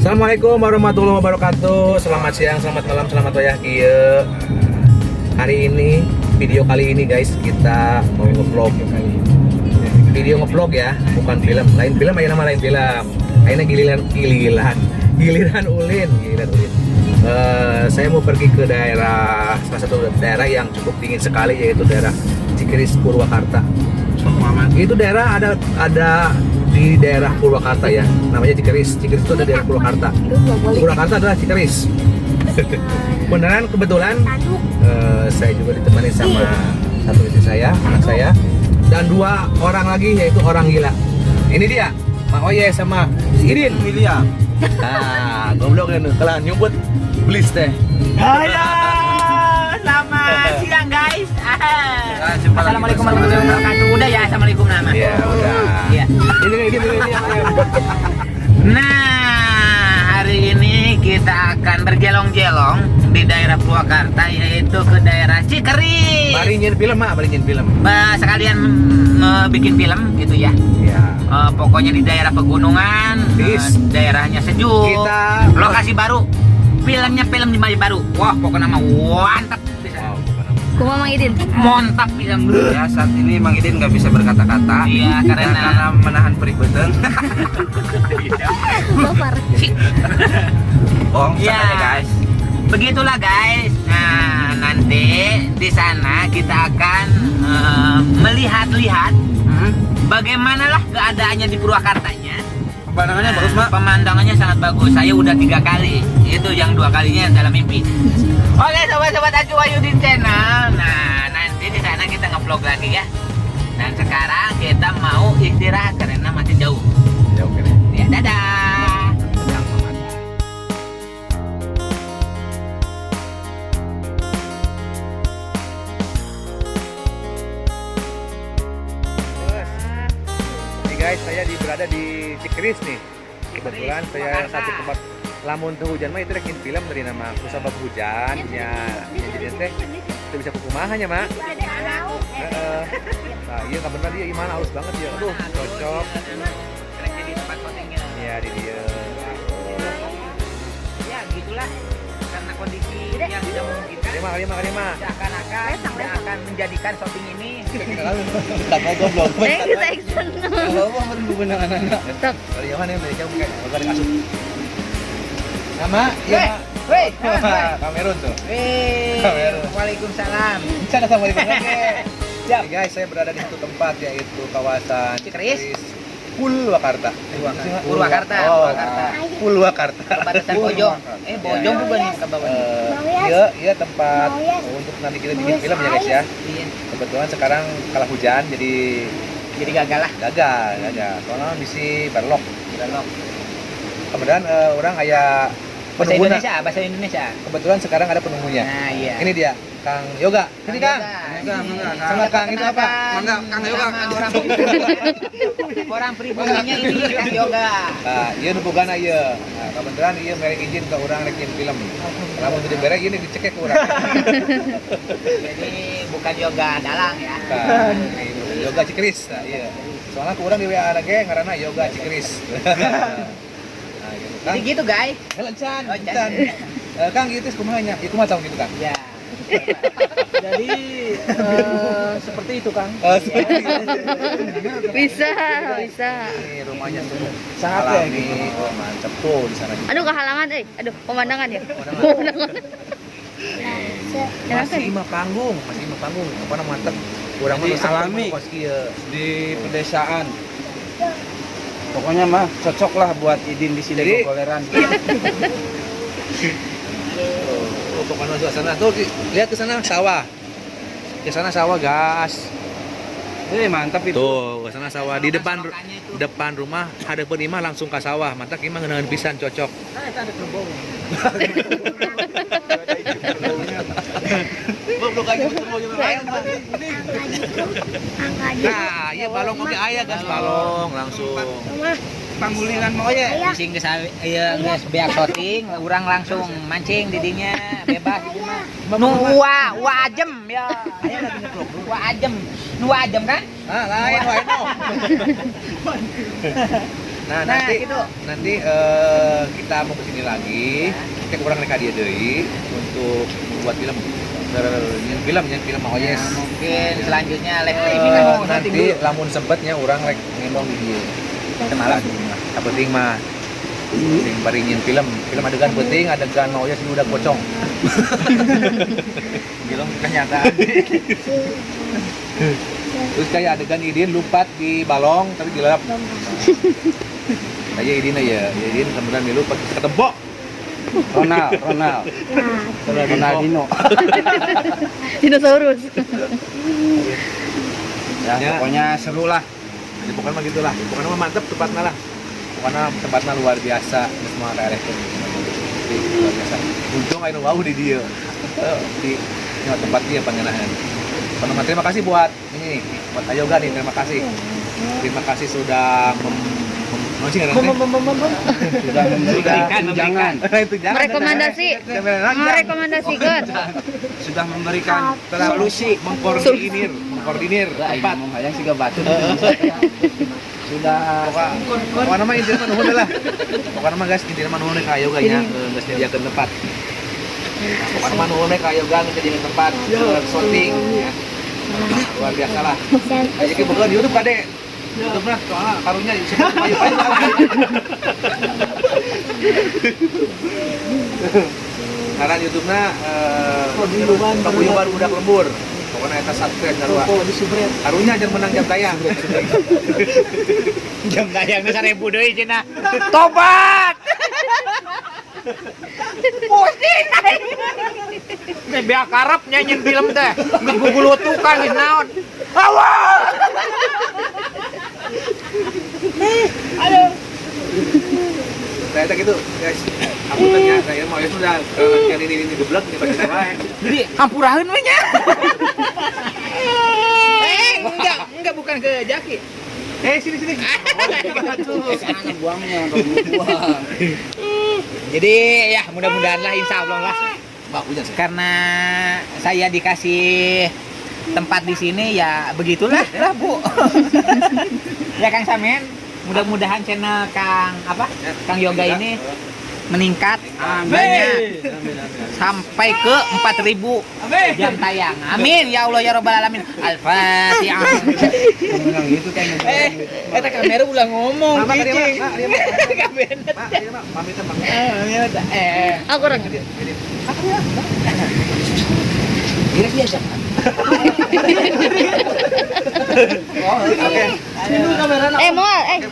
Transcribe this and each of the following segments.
Assalamualaikum warahmatullahi wabarakatuh. Selamat siang, selamat malam, selamat wayah kieu. Hari ini, video kali ini guys, kita mau nge-vlog. Video nge-vlog ya, bukan film. Lain film aja, nama lain film. Akhirnya giliran ulin. Saya mau pergi ke daerah, salah satu daerah yang cukup dingin sekali, yaitu daerah Cikeris, Purwakarta. Itu daerah ada di daerah Purwakarta ya, namanya Cikeris. Cikeris itu ada di daerah Purwakarta. Purwakarta adalah Cikeris. Beneran kebetulan saya juga ditemani sama satu istri saya, anak saya, dan 2 orang lagi, yaitu orang gila. Ini dia, Mak Oye sama si Idin. William. Goblok kan, telah nyumput blis teh. Halo, selamat siang guys. Assalamualaikum warahmatullahi wabarakatuh. Udah ya, assalamualaikum nama. Ya udah. Iya. Ini. Nah, hari ini kita akan berjelong-jelong di daerah Purwakarta, yaitu ke daerah Cikeris. Mari nyen film, Mak, mari nyen film. Sekalian bikin film gitu ya. Ya. Pokoknya di daerah pegunungan, daerahnya sejuk. Kita lokasi baru. Filmnya film di Bali baru. Wah, pokoknya mah mantap. Kuma Mang Idin. Mantap bisa. Ya, saat ini Mang Idin nggak bisa berkata-kata. Iya, karena menahan peribetan. Baper. Bohong Iya, ya guys. Begitulah guys. Nah, nanti di sana kita akan melihat-lihat bagaimanalah keadaannya di Purwakartanya. Pemandangannya bagus, Mak. Pemandangannya sangat bagus. Saya udah 3 kali. Itu yang 2 kalinya dalam mimpi. Oke, sobat-sobat Acu Wahyudin Channel. Nah, nanti di sana kita nge-vlog lagi ya. Dan sekarang kita mau istirahat karena masih jauh. jauh kan. Ya, dadah. Nih guys, saya berada di Cikeris nih. Kebetulan saya satu tempat lamun tuh hujan mah itu rekin film dari nama Kusabab Hujan ya. Jadi teh itu bisa kukumahannya, Mak. Nah, iya kabar dia gimana halus banget ya. Aduh, cocok. Jadi tempat syutingnya. Iya, di dia. Ya, gitulah. Karena kondisi yang tidak memungkinkan. Terima. Seakan-akan tidak akan menjadikan shopping ini. Tak mau goblok. Kita eksternal. Kalau mau benar anak-anak. Stop. Dari yang mana yang dari jauh kayak agak kasut. Nama, iya, Mak. Weh, Kamerun tuh. Kamerun. Waalaikumsalam. Sana sama Ya, guys, saya berada di satu tempat yaitu kawasan Cikeris. Purwakarta. Purwakarta. Oh, Purwakarta. Purwakarta. Perbatasan Bojong. Bojong bukan nih ke bawah. Iya tempat untuk nanti kita bikin film ya guys ya. Iya. Kebetulan sekarang kalah hujan jadi Gagal lah. gagal. Soalnya bisa berlok. Kemudian orang aya Bahasa penungguna. Bahasa Indonesia. Kebetulan sekarang ada penunggunya. Nah, iya. Ini dia, Kang Yoga. Ini Kang. Sama Kang itu apa? Mangga, Kang Yoga. Orang pribadinya ini Kang Yoga. Nah, iya nubugana iya. Nah, kebetulan iya merek izin ke orang rekin film. Kalau mau jadi merek ini dicekek ke orang. Jadi bukan yoga dalang ya. Nah, ini Yoga Cikeris. Nah, iya. Soalnya ke orang di WA ada ge ngaranna Yoga Cikeris. Nah, gitu kan. Jadi gitu guys. Lancan. Oh, Can. Kang gitu kumaha nya? Ieu kumaha tahun gitu, Kang? Ya. Jadi seperti itu, Kang. Seperti itu. Bisa. Ini rumahnya tuh Sangat ya, alami. Oh, mantep tuh di sana juga. Aduh kehalangan, aduh pemandangan ya. Pemandangan. Pemandangan. Masih imah panggung. Apa namanya mantep. Kurang Jadi alami. kos kieu. Di pedesaan. Pokoknya mah cocok lah buat Idin di sini Jadi- koleran. Untuk menuju sana tuh lihat ke sana sawah. Ke sana sawah, gas. Mantap itu. Tuh, ke sana sawah di depan rumah hadeupeun imah langsung ka sawah. Mantap imah ngeunaheun pisan cocok. Goblok aja Nah, iya balong oke aya gas balong langsung. Panggulingan mau ya. Sing geus geus beak shooting, urang langsung mancing didinya bebas ieu mah. Nu ajem ya. Aya lagi nyeplok. Nu ajem kan? Ah, lain wae no. Nah, Nah, nanti gitu. nanti kita kita mau kesini lagi, kayak kurang mereka dia deui untuk membuat film. Nyen film mau yes. Mungkin selanjutnya lek Nanti lamun sempetnya orang rek ngendong di dia. Malah yang penting mah sing bari nyen film adegan penting adegan mau yes udah pocong. Bilang kenyataan. Terus kayak adegan Idin lompat di balong tapi dilalap. Kayak Idin aja, Idin kemudian dilompat ketembok. Ronaldinho. Dinosaurus. Ya, pokoknya seru lah. Jadi pokoknya mah gitulah. Pokoknya mah mantep tempatnya lah. Pokoknya tempatnya luar biasa. Semua daerah itu luar biasa. Untung ayo wow di dia. Di tempat dia pengenahan. Pokoknya terima kasih buat ini nih, buat Ayoga nih, terima kasih. Terima kasih sudah Sudah memberikan tunjangan. Merekomendasikan. Sudah memberikan solusi, mengkoordinir tempat. Yang siga batu. Sudah Pokoknya mah intinya mah nuhun lah. Pokoknya mah guys, intinya mah nuhun ka Ayoga nya geus nyediakeun tempat. Pokoknya mah nuhun ka Ayoga nyediakeun tempat shooting ya. Luar biasa lah. Ayo kita buka di YouTube Kade. YouTube nah, soalnya karunya sebut payu-payu. Karena YouTube-na paguyuban budak lembur. Pokoknya eta subscribe sarua. Karunya aja menang jam tayang. jam tayangnya 1.000 deui cenah. Tobat. Pusing. Teh bea karep nyanyiin film teh. Geus gugulutukan geus naon. Awal. Aduh. Ternyata gitu, guys. Aku tanya, saya mau ya sudah yang ini geblek nih pakai wae. Jadi hampuraheun we nya. Enggak bukan ke Jaki. Sini. sana buangnya, buang. Jadi ya mudah-mudahan lah insya Allah lah. Hujan sih. Karena saya dikasih tempat di sini ya begitulah lah Bu. Ya Kang Samen, mudah-mudahan channel Kang Yoga ini meningkat banyak sampai ke 4.000 jam tayang. Amin ya Allah ya Rabbal alamin. Al-Fatihah. Gitu kan. Eta kamera ulah ngomong cicing. Pamit Bang. Aku orang. Kira biasa. Oke. Moal,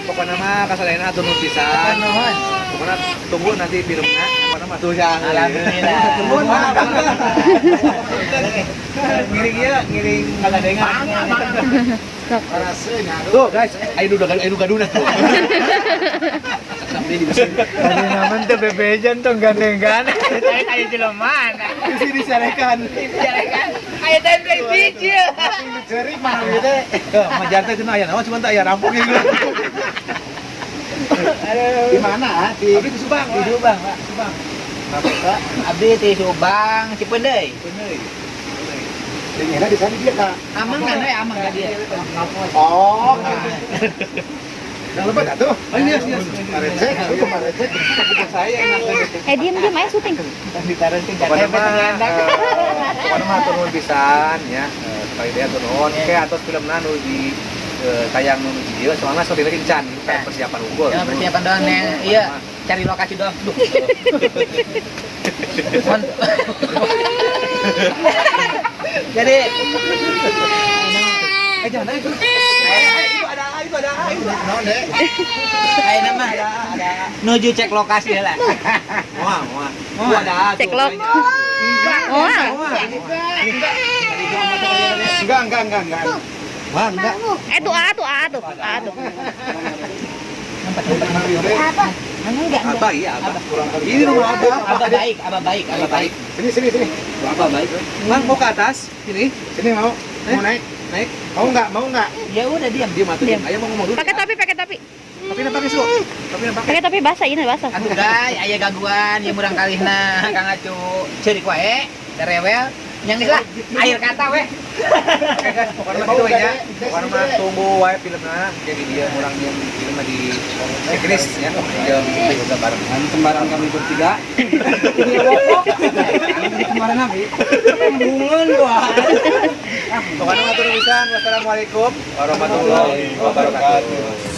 Pokoknya mah kasalena atur nuhun pisan. Pokoknya tunggu nanti filmnya. Pokoknya mah tuh yang Alhamdulillah. Tunggu mah. Ngiring kagadengan. Tuh guys, ayo gaduna tuh. Sampai di mesin. Tadi naman tuh bebejan tuh gandeng-gandeng. Saya kayak jelmaan. Isi disarekan. Kayak tempe biji. Ceri mah gitu. Majar teh cenah aya naon cuman teh aya rampung gitu. Di mana? Abdi di Subang. Di Subang, Pak. Subang. Abdi di Subang, Cipeundeuy. Dengar di sana dia Kak. Amang kan dia. Oh. Yang lebat atuh. Iya. Parecek, itu parecek. Saya enak. diam aja syuting. Ditaruh ke Pokoknya mah atur nuhun pisan ya. Supaya dia atur nuhun ke atos filmna nu di tayang nu di dieu soalna sorry lagi can persiapan unggul. Ya persiapan doang neng. Iya, cari lokasi doang. Duh. Jadi jangan itu ada ayo nama nuju cek lokasi lah. Wah. Ada Cek log. Moal. Enggak. Wah, enggak. Tuh A tuh. Apa iya, apa? Ini rumah Abah baik. Sini. Abah baik. Bang mau ke atas? Ini. Sini mau naik. Mau enggak? Ya udah diam. Dia mati. Diam. Ayo mau ngomong dulu. Pakai topi. Tapi nak pakai su. Tapi nak pakai. Pakai topi basah, ini basah. Atuh guys, aya gangguan yang murang kalihna Kang Acu. Ceurik wae, rewel. Yang istilah air kata weh. Oke guys, pokoknya mah gitu aja. Pokoknya mah tunggu wae filmnya. Jadi dia orang yang filmnya di Inggris ya. Yang juga bareng. Nanti kembaran kami bertiga. Ini wokok. Ini kemarin nabi. Bungun gua. Pokoknya mah turun pisan. Wassalamualaikum warahmatullahi wabarakatuh.